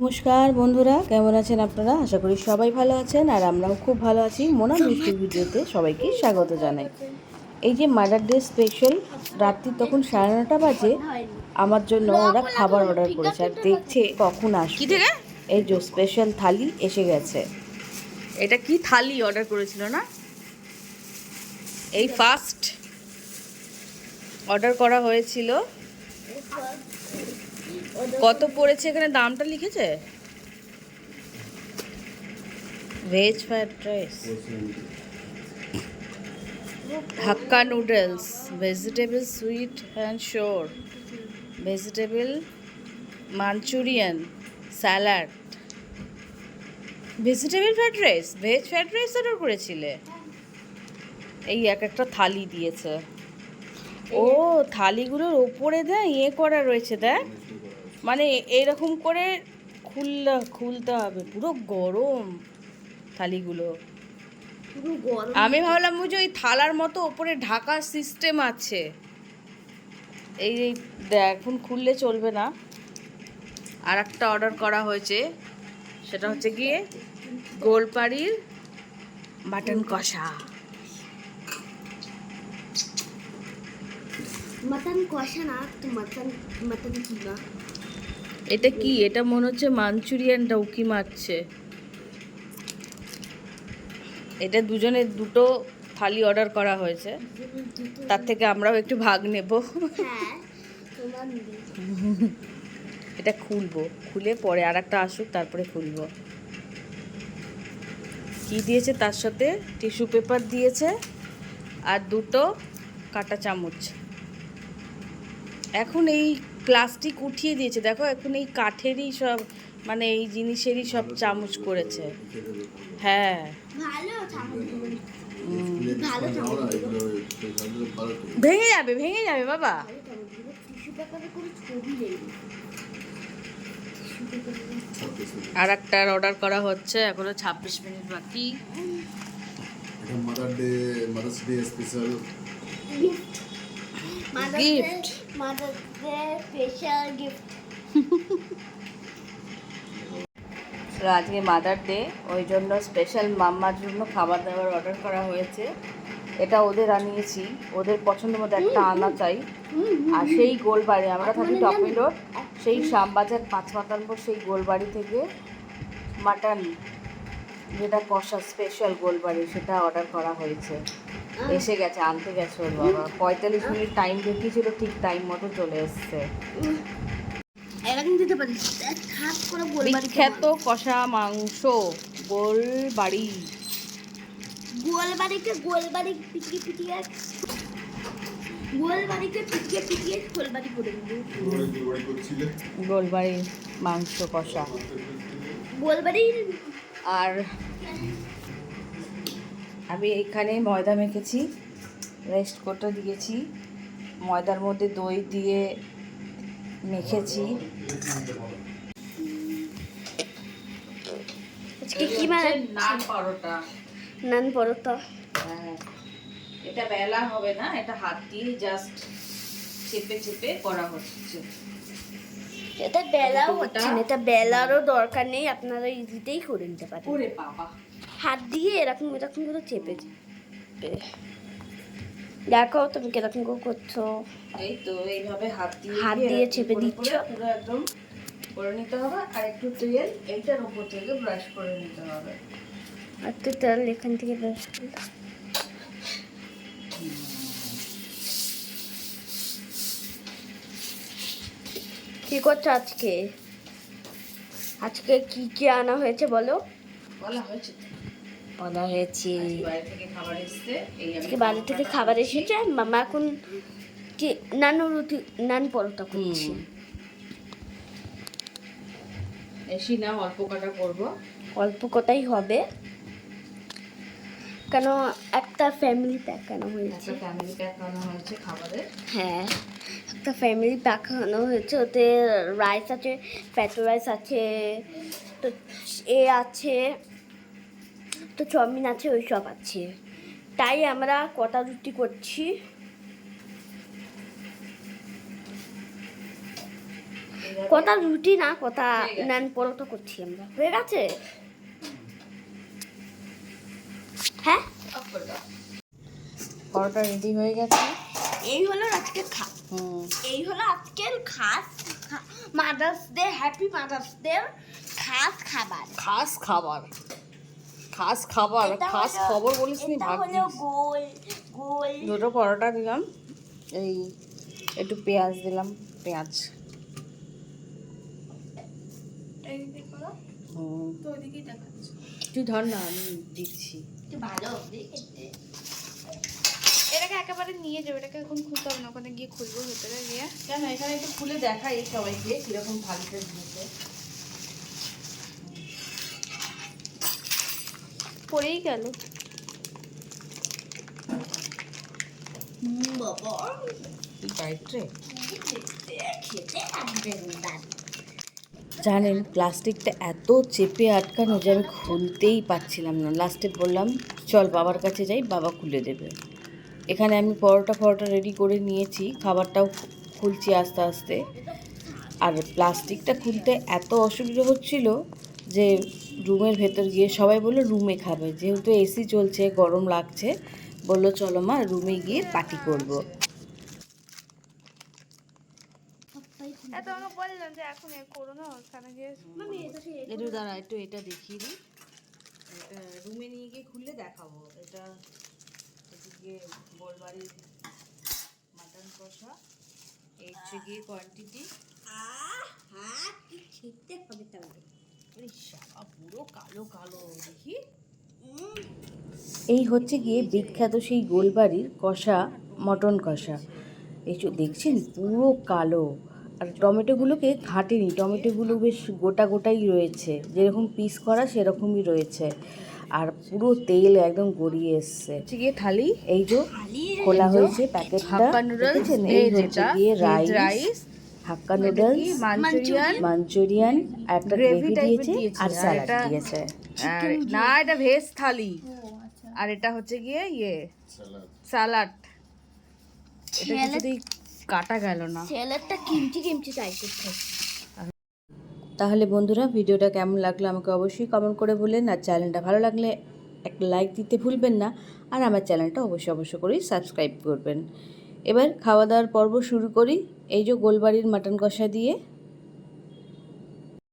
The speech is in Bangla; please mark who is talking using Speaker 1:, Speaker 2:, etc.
Speaker 1: নমস্কার বন্ধুরা, কেমন আছেন আপনারা? আশা করি সবাই ভালো আছেন আর আমরাও খুব ভালো আছি। মোনা মিষ্টির ভিডিওতে সবাইকে স্বাগত জানাই। এই যে মাদার ডে স্পেশাল, রাত্রি তখন 9:30 বাজে, আমার জন্য ওরা খাবার অর্ডার করেছে আর দেখছে কখন আসবে। এই যে স্পেশাল থালি এসে গেছে। এটা কি থালি অর্ডার করেছিল না? এই ফার্স্ট অর্ডার করা হয়েছিল। কত পড়েছে এখানে দামটা লিখেছে? Veg fried rice, Hakka noodles, vegetable sweet and sour, vegetable Manchurian, salad, vegetable fried rice, veg fried rice order করেছিলে। এই এক একটা থালি দিয়েছে। ও থালিগুলোর ওপরে দেয় করা রয়েছে, দেখ মানে এইরকম করে খুলতে হবে। পুরো গরম থালিগুলো। আমি ভাবলাম বুঝি ওই থালার মতো ওপরে ঢাকার সিস্টেম আছে। এই এখন খুললে চলবে না। আর একটা অর্ডার করা হয়েছে, সেটা হচ্ছে গিয়ে গোলপাড়ির মাটন কষা।
Speaker 2: মটন কষা না তো মটন কিমা।
Speaker 1: এটা কি? এটা মনে হচ্ছে মাঞ্চুরিয়ানটা উকি মারছে। এটা দুজনের দুটো থালি অর্ডার করা হয়েছে, তার থেকে আমরাও একটু ভাগ নেব।
Speaker 2: হ্যাঁ তোমার
Speaker 1: এটা খুলবো, খুলে পরে আর একটা আসুক তারপরে খুলবো। কি দিয়েছে তার সাথে? টিস্যু পেপার দিয়েছে আর দুটো কাঁটা চামচ। এখন এই প্লাস্টিক উঠিয়ে দিয়েছে, দেখো এখন এই কাঠেরই সব, মানে এই জিনিসেরই সব চামচ করেছে। হ্যাঁ
Speaker 2: ভালো চামচগুলো, ভালো চামচগুলো,
Speaker 1: ভেঙে যাবে, ভেঙে যাবে বাবা।
Speaker 2: ভালো চামচগুলো। টিস্যু পেপারে কোনো ছবি নেই।
Speaker 1: আর একটা অর্ডার করা হচ্ছে, এখনো 26 মিনিট বাকি।
Speaker 3: এটা mother's day special
Speaker 2: gift,
Speaker 1: gift
Speaker 2: mother day special gift.
Speaker 1: আজকে মাদার ডে, ওই জন্য স্পেশাল মাম্মার জন্য খাবার দাবার অর্ডার করা হয়েছে। এটা ওদের আনিয়েছি, ওদের পছন্দ মতো একটা আনা চাই। আর সেই গোলবাড়ি, আমরা থাকি টপিং রোড, সেই শ্যামবাজার 5 মাথার মোড়, সেই গোলবাড়ি থেকে মাটন যেটা কষা স্পেশাল গোলবাড়ি, সেটা অর্ডার করা হয়েছে। এসে গেছে, আনতে গেছে ওর বাবা। 45 মিনিট টাইম দেখিয়েছিল, ঠিক টাইম মতো চলে এসছে।
Speaker 2: এরকম দিতে পারিস হাত করে গোলবাড়ি।
Speaker 1: বিখ্যাত কষা মাংস গোলবাড়ি।
Speaker 2: গোলবাড়ি পিটিয়ে পিটিয়ে, গোলবাড়িকে পিটিয়ে পিটিয়ে গোলবাড়ি করে দিবি।
Speaker 3: করছিলে
Speaker 1: গোলবাড়ি মাংস কষা।
Speaker 2: গোলবাড়ির
Speaker 1: আর আমি এখানে ময়দা মেখেছি, রেস্ট করতে দিয়েছি, ময়দার মধ্যে দই দিয়ে মেখেছি।
Speaker 2: আজকে কি মানে?
Speaker 1: নান পরোটা।
Speaker 2: নান পরোটা।
Speaker 1: হ্যাঁ, এটা বেলা হবে না, এটা হাত দিয়ে জাস্ট চেপে চেপে করা হচ্ছে।
Speaker 2: এটা বেলাও হচ্ছে না, এটা বেলারও দরকার নেই, আপনারা ইজিতেই করে নিতে পারেন।
Speaker 1: ওরে বাবা,
Speaker 2: হাত দিয়ে এরকম এরকম করে চেপে চেপে। দেখো তুমি কিরকম করে করছো।
Speaker 1: এই তো এইভাবে হাত
Speaker 2: দিয়ে চেপে দিচ্ছ।
Speaker 1: পুরো একদম করে নিতে হবে। আর একটু তেল এইটার উপর থেকে ব্রাশ করে নিতে হবে।
Speaker 2: আর তো তেল এখান থেকে ব্রাশ করলে। কি করছো আজকে? আজকে কি কি আনা হয়েছে বলো?
Speaker 1: বলা হয়েছে তো।
Speaker 2: বলা হয়েছে
Speaker 1: বাইরে থেকে খাবার এসছে।
Speaker 2: আজকে বাইরে থেকে খাবার এসেছে। মামা এখন কি নান পরোটা করছি।
Speaker 1: বেশি না, অল্প কটা করবো।
Speaker 2: অল্প কটাই হবে, কেন একটা ফ্যামিলি প্যাক আনা হয়েছে।
Speaker 1: একটা ফ্যামিলি প্যাক আনা হয়েছে খাবারের।
Speaker 2: হ্যাঁ, একটা ফ্যামিলি প্যাক আনা হয়েছে। ওতে রাইস আছে, ফ্যাট রাইস আছে, তো আছে, তো চাউমিন আছে, ওই সব আছে। তাই আমরা কটা রুটি করছি। কটা রুটি না কটা নান পরোটা করছি আমরা, হয়ে গেছে? হ্যাঁ,
Speaker 1: পরোটা রেডি হয়ে গেছে।
Speaker 2: এই হলো আজকে এই হলো আজকের খাস mother's day, happy mother's day খাস খাবার।
Speaker 1: খাস খাবার, খাস খাবার,
Speaker 2: এটা
Speaker 1: খাস
Speaker 2: হলো-
Speaker 1: খবর বলিস নি,
Speaker 2: এটা
Speaker 1: ভাগ্যিস।
Speaker 2: হলো গোল গোল।
Speaker 1: দুটো পরোটা দিলাম, এই একটু পেঁয়াজ দিলাম, পেঁয়াজ। তুই ধর না, আমি দিচ্ছি।
Speaker 2: ভালো
Speaker 4: এটাকে একেবারে নিয়ে যাবে, এটাকে এখন খুলতে হবে না, ওখানে গিয়ে খুলবো ভেতরে গিয়ে।
Speaker 1: কেন এখানে একটু খুলে দেখাই সবাইকে কিরকম থালিতে দিয়েছে।
Speaker 4: পড়েই গেল।
Speaker 2: বাবা
Speaker 1: তুই টাইট রে।
Speaker 2: খেতে লাগবে দাঁত।
Speaker 1: জানেন প্লাস্টিকটা এত চেপে আটকানো যে আমি খুলতেই পারছিলাম না। লাস্টে বললাম চল বাবার কাছে যাই, বাবা খুলে দেবে। এখানে আমি পরোটা রেডি করে নিয়েছি, খাবারটাও খুলছি আস্তে আস্তে। আর প্লাস্টিকটা খুলতে এত অসুবিধা হচ্ছিল যে রুমের ভেতর গিয়ে সবাই বললো রুমে খাবে, যেহেতু এসি চলছে, গরম লাগছে, বললো চলো মা রুমে গিয়ে পার্টি করবো।
Speaker 4: এত আমাকে বললাম যে এখন এ করো না, ওখানে গিয়ে
Speaker 1: একটু দাঁড়া, একটু এটা দেখিয়ে দিই। এটা রুমে নিয়ে গিয়ে খুললে দেখাবো। এটা এদিকে গোলবাড়ির মাটন কষা, এই হচ্ছে গিয়ে কোয়ান্টিটি।
Speaker 2: খেতে হবে তাহলে।
Speaker 1: পুরো কালো কালো দেখি। এই হচ্ছে গিয়ে বিখ্যাত সেই গোলবাড়ির কষা, মটন কষা। এই দেখছেন পুরো কালো। আর টমেটোগুলোকে ঘাটেনি, টমেটোগুলো বেশ গোটা গোটাই রয়েছে, যেরকম পিস করা সেরকমই রয়েছে। আর পুরো তেল একদম গড়িয়ে এসছে। হচ্ছে গিয়ে থালি, এই যে খোলা হয়েছে প্যাকেটটা,
Speaker 4: হাক্কা নুডলস,
Speaker 1: দেখেছেন? এই হচ্ছে গিয়ে
Speaker 4: rice,
Speaker 1: rice, Hakka noodles,
Speaker 4: Manchurian,
Speaker 1: Manchurian, একটা
Speaker 4: গ্রেভি
Speaker 1: গ্রেভি
Speaker 4: টাইপের
Speaker 1: দিয়েছে
Speaker 4: দিয়েছে,
Speaker 1: আর
Speaker 4: আর
Speaker 1: স্যালাড
Speaker 4: এটা-
Speaker 1: দিয়েছে।
Speaker 4: আর না এটা ভেজ থালি, আর এটা হচ্ছে গিয়ে স্যালাড। এটা কিছুতেই কাটা গেল না।
Speaker 2: ছেলেরটা কিমচি কিমচি চাইছে।
Speaker 1: তাহলে বন্ধুরা ভিডিওটা কেমন লাগলো আমাকে অবশ্যই কমেন্ট করে বললেন। আর চ্যানেলটা ভালো লাগলে একটা লাইক দিতে ভুলবেন না। আর আমার চ্যানেলটা অবশ্যই করেই সাবস্ক্রাইব করবেন। এবার খাওয়া দাওয়ার পর্ব শুরু করি। এই যে গোলবাড়ির মাটন কষা দিয়ে